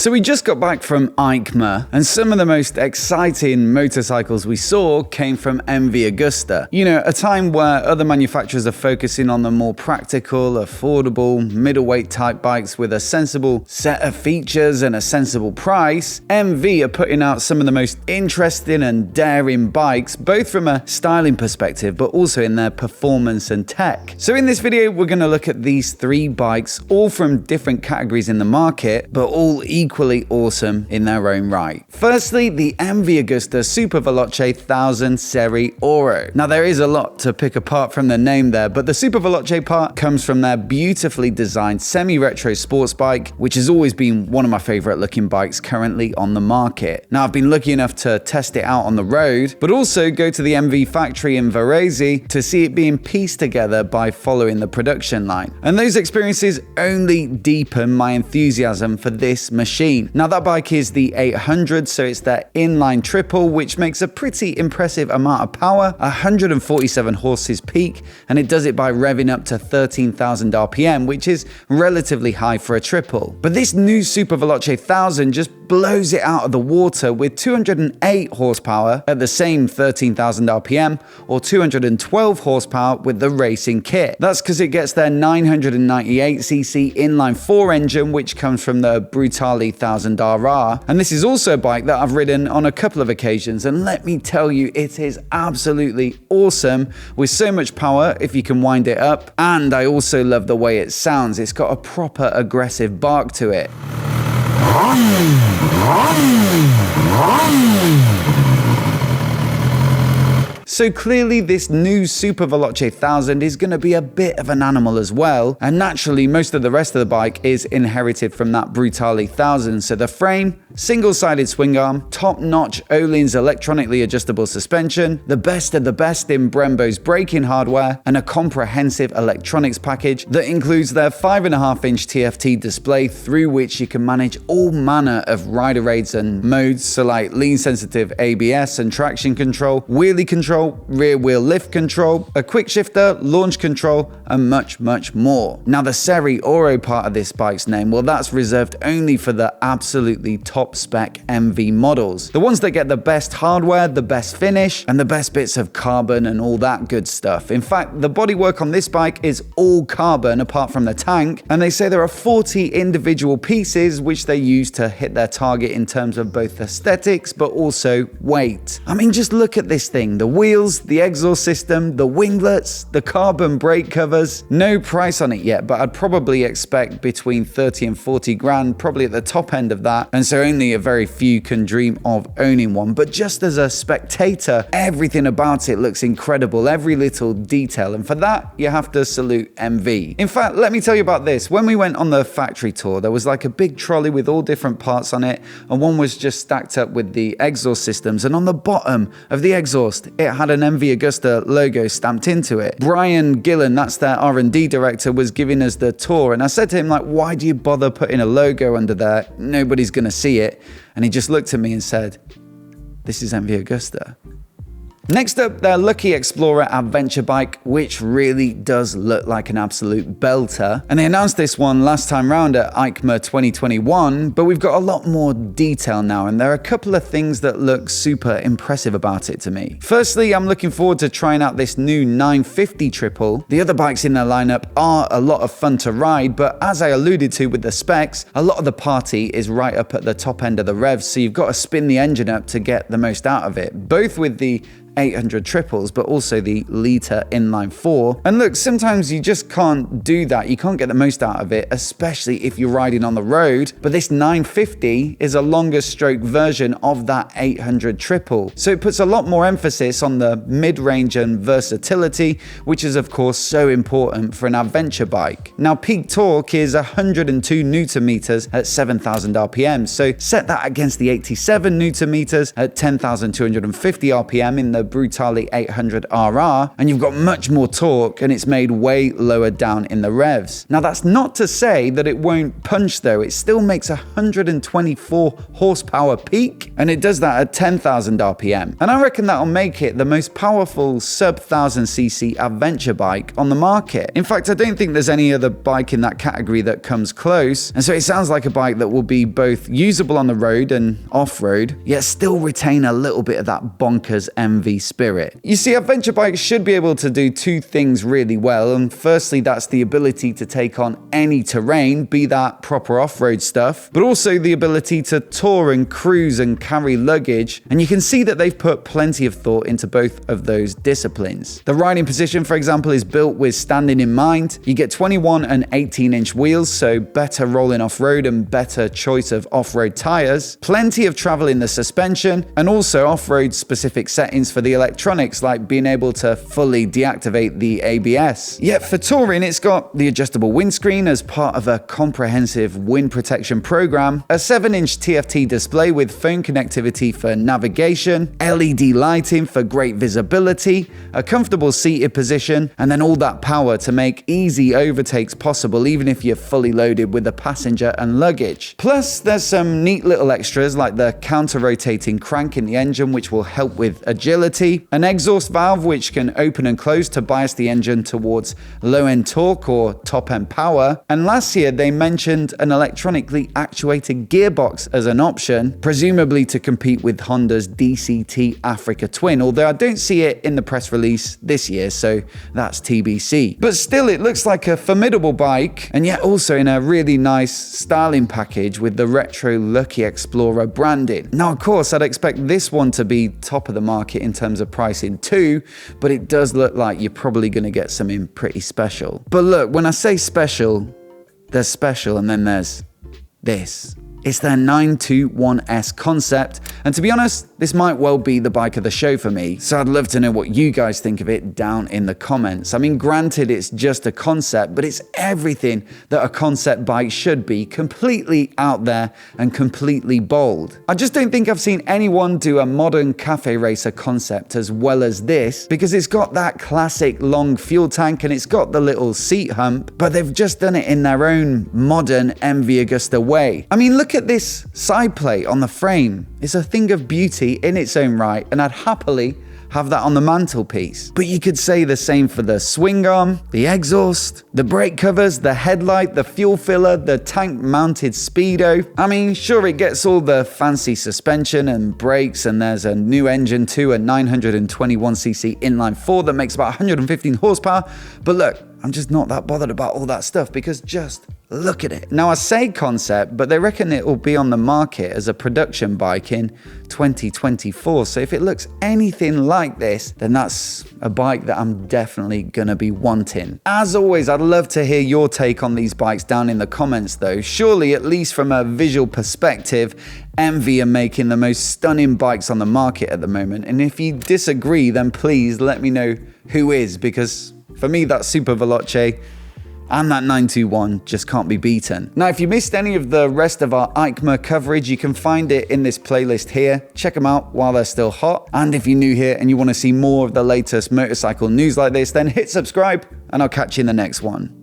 So we just got back from EICMA, and some of the most exciting motorcycles we saw came from MV Agusta. You know, a time where other manufacturers are focusing on the more practical, affordable, middleweight type bikes with a sensible set of features and a sensible price. MV are putting out some of the most interesting and daring bikes, both from a styling perspective, but also in their performance and tech. So in this video, we're going to look at these 3 bikes, all from different categories in the market, but all equally awesome in their own right. Firstly, the MV Agusta Superveloce 1000 Serie Oro. Now there is a lot to pick apart from the name there, but the Superveloce part comes from their beautifully designed semi-retro sports bike, which has always been one of my favorite looking bikes currently on the market. Now I've been lucky enough to test it out on the road, but also go to the MV factory in Varese to see it being pieced together by following the production line. And those experiences only deepen my enthusiasm for this machine. Now that bike is the 800, so it's their inline triple, which makes a pretty impressive amount of power, 147 horses peak, and it does it by revving up to 13,000 RPM, which is relatively high for a triple. But this new Superveloce 1000 just blows it out of the water with 208 horsepower at the same 13,000 RPM, or 212 horsepower with the racing kit. That's because it gets their 998cc inline 4 engine, which comes from the Brutale 1000 RR. And this is also a bike that I've ridden on a couple of occasions, and let me tell you, it is absolutely awesome with so much power if you can wind it up. And I also love the way it sounds. It's got a proper aggressive bark to it. So clearly this new Superveloce 1000 is going to be a bit of an animal as well, and naturally most of the rest of the bike is inherited from that Brutale 1000. So the frame, single-sided swing arm, top-notch Öhlins electronically adjustable suspension, the best of the best in Brembo's braking hardware, and a comprehensive electronics package that includes their 5.5-inch TFT display through which you can manage all manner of rider aids and modes, so like lean sensitive ABS and traction control, wheelie control, rear wheel lift control, a quick shifter, launch control, and much more. Now the Serie Oro part of this bike's name, well, that's reserved only for the absolutely top spec MV models, the ones that get the best hardware, the best finish, and the best bits of carbon and all that good stuff. In fact, the bodywork on this bike is all carbon apart from the tank, and they say there are 40 individual pieces which they use to hit their target in terms of both aesthetics but also weight. I mean, just look at this thing, the wheels, the exhaust system, the winglets, the carbon brake covers. No price on it yet, but I'd probably expect between 30 and 40 grand, probably at the top end of that, and so only a very few can dream of owning one. But just as a spectator, everything about it looks incredible, every little detail, and for that you have to salute MV. In fact, let me tell you about this. When we went on the factory tour, there was like a big trolley with all different parts on it, and one was just stacked up with the exhaust systems, and on the bottom of the exhaust it had an MV Agusta logo stamped into it. Brian Gillen, that's their R&D director, was giving us the tour, and I said to him, like, why do you bother putting a logo under there? Nobody's gonna see it. And he just looked at me and said, this is MV Agusta. Next up, their Lucky Explorer adventure bike, which really does look like an absolute belter. And they announced this one last time round at EICMA 2021, but we've got a lot more detail now, and there are a couple of things that look super impressive about it to me. Firstly, I'm looking forward to trying out this new 950 triple. The other bikes in their lineup are a lot of fun to ride, but as I alluded to with the specs, a lot of the party is right up at the top end of the revs, so you've got to spin the engine up to get the most out of it, both with the 800 triples, but also the liter inline 4. And look, sometimes you just can't do that. You can't get the most out of it, especially if you're riding on the road. But this 950 is a longer stroke version of that 800 triple. So it puts a lot more emphasis on the mid-range and versatility, which is of course so important for an adventure bike. Now peak torque is 102 Newton meters at 7,000 RPM. So set that against the 87 Newton meters at 10,250 RPM in the Brutale 800RR, and you've got much more torque, and it's made way lower down in the revs. Now that's not to say that it won't punch though. It still makes 124 horsepower peak, and it does that at 10,000 RPM. And I reckon that'll make it the most powerful sub 1000cc adventure bike on the market. In fact, I don't think there's any other bike in that category that comes close. And so it sounds like a bike that will be both usable on the road and off-road, yet still retain a little bit of that bonkers MV spirit. You see, adventure bikes should be able to do two things really well. And firstly, that's the ability to take on any terrain, be that proper off-road stuff, but also the ability to tour and cruise and carry luggage. And you can see that they've put plenty of thought into both of those disciplines. The riding position, for example, is built with standing in mind. You get 21 and 18-inch wheels, so better rolling off-road and better choice of off-road tires. Plenty of travel in the suspension, and also off-road specific settings for the electronics, like being able to fully deactivate the ABS. Yet for touring, it's got the adjustable windscreen as part of a comprehensive wind protection program, a 7-inch TFT display with phone connectivity for navigation, LED lighting for great visibility, a comfortable seated position, and then all that power to make easy overtakes possible even if you're fully loaded with the passenger and luggage. Plus, there's some neat little extras like the counter-rotating crank in the engine, which will help with agility, an exhaust valve which can open and close to bias the engine towards low-end torque or top-end power, and last year they mentioned an electronically actuated gearbox as an option, presumably to compete with Honda's DCT Africa Twin, although I don't see it in the press release this year, so that's TBC. But still, it looks like a formidable bike, and yet also in a really nice styling package with the retro Lucky Explorer branding. Now, of course, I'd expect this one to be top of the market in terms of pricing too, but it does look like you're probably going to get something pretty special. But look, when I say special, there's special and then there's this. It's their 921S concept, and to be honest, this might well be the bike of the show for me, so I'd love to know what you guys think of it down in the comments. I mean, granted, it's just a concept, but it's everything that a concept bike should be, completely out there and completely bold. I just don't think I've seen anyone do a modern cafe racer concept as well as this, because it's got that classic long fuel tank and it's got the little seat hump, but they've just done it in their own modern MV Agusta way. I mean, look at this side plate on the frame. It's a thing of beauty in its own right, and I'd happily have that on the mantelpiece. But you could say the same for the swing arm, the exhaust, the brake covers, the headlight, the fuel filler, the tank-mounted Speedo. I mean, sure, it gets all the fancy suspension and brakes, and there's a new engine too, a 921cc inline 4 that makes about 115 horsepower. But look, I'm just not that bothered about all that stuff, because just look at it. Now, I say concept, but they reckon it will be on the market as a production bike in 2024. So if it looks anything like this, then that's a bike that I'm definitely gonna be wanting. As always, I'd love to hear your take on these bikes down in the comments though. Surely, at least from a visual perspective, MV are making the most stunning bikes on the market at the moment. And if you disagree, then please let me know who is, because for me, that Superveloce and that 921 just can't be beaten. Now, if you missed any of the rest of our EICMA coverage, you can find it in this playlist here. Check them out while they're still hot. And if you're new here and you want to see more of the latest motorcycle news like this, then hit subscribe, and I'll catch you in the next one.